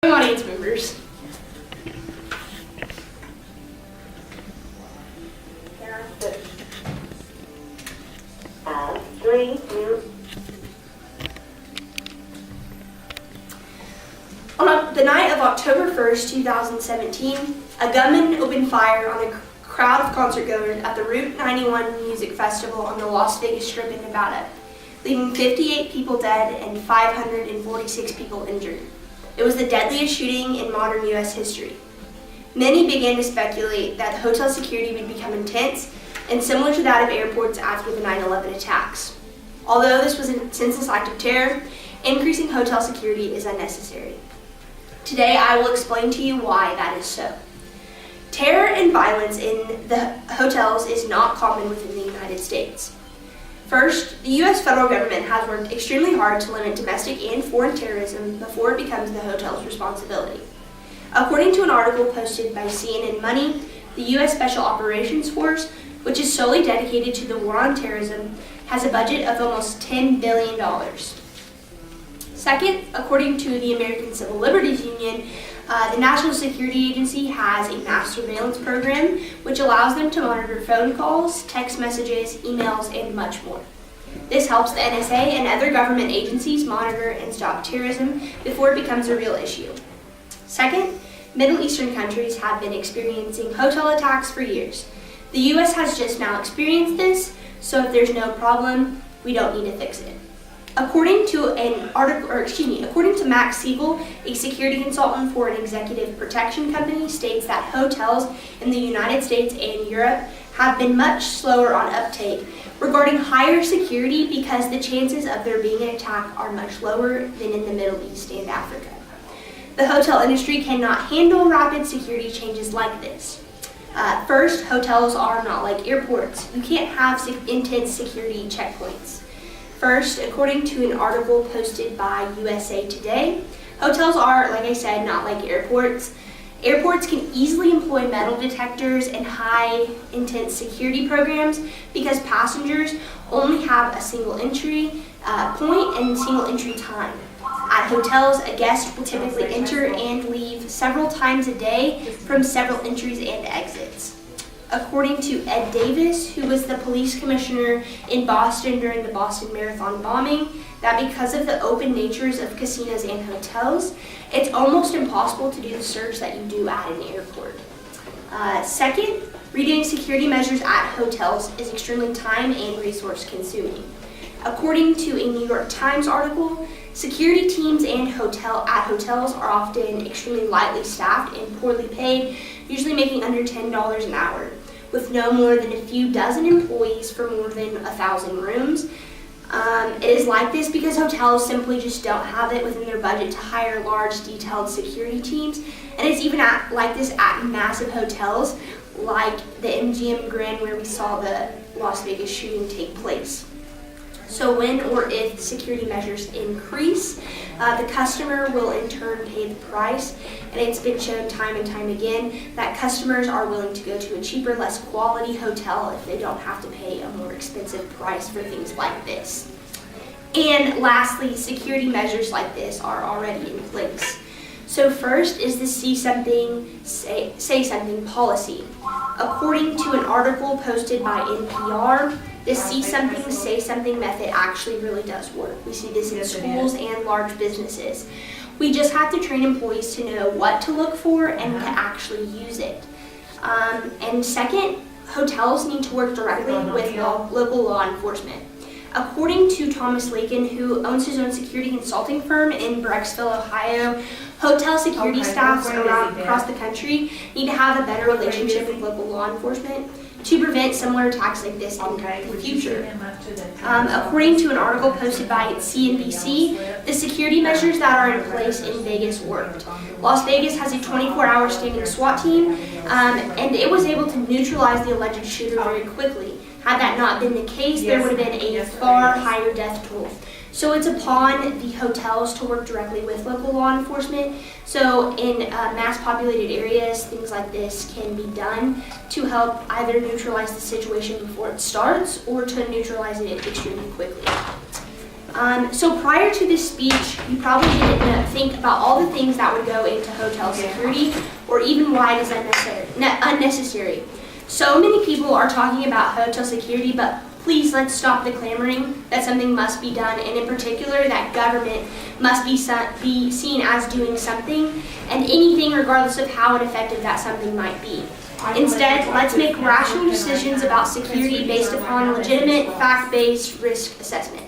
Audience members. On the night of October 1st, 2017, a gunman opened fire on a crowd of concertgoers at the Route 91 Music Festival on the Las Vegas Strip in Nevada, leaving 58 people dead and 546 people injured. It was the deadliest shooting in modern U.S. history. Many began to speculate that hotel security would become intense and similar to that of airports after the 9/11 attacks. Although this was a senseless act of terror, increasing hotel security is unnecessary. Today, I will explain to you why that is so. Terror and violence in the hotels is not common within the United States. First, the U.S. federal government has worked extremely hard to limit domestic and foreign terrorism before it becomes the hotel's responsibility. According to an article posted by CNN Money, the U.S. Special Operations Force, which is solely dedicated to the war on terrorism, has a budget of almost $10 billion. Second, according to the American Civil Liberties Union, the National Security Agency has a mass surveillance program which allows them to monitor phone calls, text messages, emails, and much more. This helps the NSA and other government agencies monitor and stop terrorism before it becomes a real issue. Second, Middle Eastern countries have been experiencing hotel attacks for years. The U.S. has just now experienced this, so if there's no problem, we don't need to fix it. According to Max Siegel, a security consultant for an executive protection company, states that hotels in the United States and Europe have been much slower on uptake regarding higher security because the chances of there being an attack are much lower than in the Middle East and Africa. The hotel industry cannot handle rapid security changes like this. First, hotels are not like airports. You can't have intense security checkpoints. First, according to an article posted by USA Today, hotels are, like I said, not like airports. Airports can easily employ metal detectors and high-intense security programs because passengers only have a single entry point and single entry time. At hotels, a guest will typically enter and leave several times a day from several entries and exits. According to Ed Davis, who was the police commissioner in Boston during the Boston Marathon bombing, that because of the open natures of casinos and hotels, it's almost impossible to do the search that you do at an airport. Second, redoing security measures at hotels is extremely time and resource consuming. According to a New York Times article, security teams at hotels are often extremely lightly staffed and poorly paid, usually making under $10 an hour, with no more than a few dozen employees for more than 1,000 rooms. It is like this because hotels simply just don't have it within their budget to hire large, detailed security teams, and it's even like this at massive hotels like the MGM Grand where we saw the Las Vegas shooting take place. So when or if security measures increase, the customer will in turn pay the price, and it's been shown time and time again that customers are willing to go to a cheaper, less quality hotel if they don't have to pay a more expensive price for things like this. And lastly, security measures like this are already in place. So first is the see something, say something policy. According to an article posted by NPR, the see something, say something method actually really does work. We see this in schools and large businesses. We just have to train employees to know what to look for and to actually use it. And second, hotels need to work directly with local law enforcement. According to Thomas Lakin, who owns his own security consulting firm in Brecksville, Ohio, hotel security staffs across the country need to have a better relationship with local law enforcement to prevent similar attacks like this in the future. According to an article posted by CNBC, the security measures that are in place in Vegas worked. Las Vegas has a 24-hour standing SWAT team, and it was able to neutralize the alleged shooter very quickly. Had that not been the case, there would have been a far higher death toll. So it's upon the hotels to work directly with local law enforcement. So in mass populated areas, things like this can be done to help either neutralize the situation before it starts or to neutralize it extremely quickly. So prior to this speech, you probably didn't think about all the things that would go into hotel security, or even why it is unnecessary. So many people are talking about hotel security, but please let's stop the clamoring that something must be done, and in particular that government must be seen as doing something, and anything regardless of how ineffective that something might be. Instead, let's make rational decisions about security based upon legitimate, fact-based risk assessment.